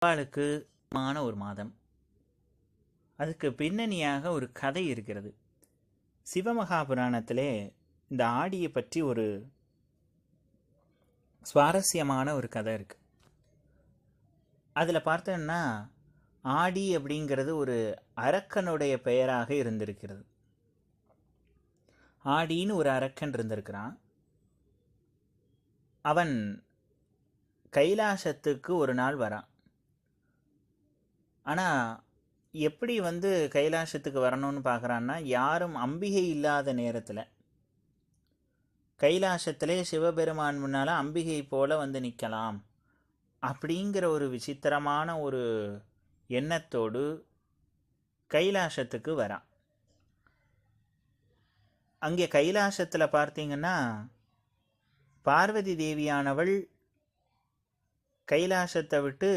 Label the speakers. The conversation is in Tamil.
Speaker 1: அம்பாளுக்கு மான ஒரு மாதம். அதுக்கு பின்னணியாக ஒரு கதை இருக்கிறது. சிவமகாபுராணத்திலே இந்த ஆடியை பற்றி ஒரு சுவாரஸ்யமான ஒரு கதை இருக்கு. அதில் பார்த்தோன்னா ஆடி அப்படிங்கிறது ஒரு அரக்கனுடைய பெயராக இருந்திருக்கிறது. ஆடின்னு ஒரு அரக்கன் இருந்திருக்கிறான். அவன் கைலாசத்துக்கு ஒரு நாள் வரான். ஆனால் எப்படி கைலாசத்துக்கு வரணும்னு பார்க்குறான்னா, யாரும் அம்பிகை இல்லாத நேரத்தில் கைலாசத்திலே சிவபெருமான் முன்னால் அம்பிகை போல நிற்கலாம் அப்படிங்கிற ஒரு விசித்திரமான ஒரு எண்ணத்தோடு கைலாசத்துக்கு வரான். அங்கே கைலாசத்தில் பார்த்தீங்கன்னா பார்வதி தேவியானவள் கைலாசத்தை விட்டு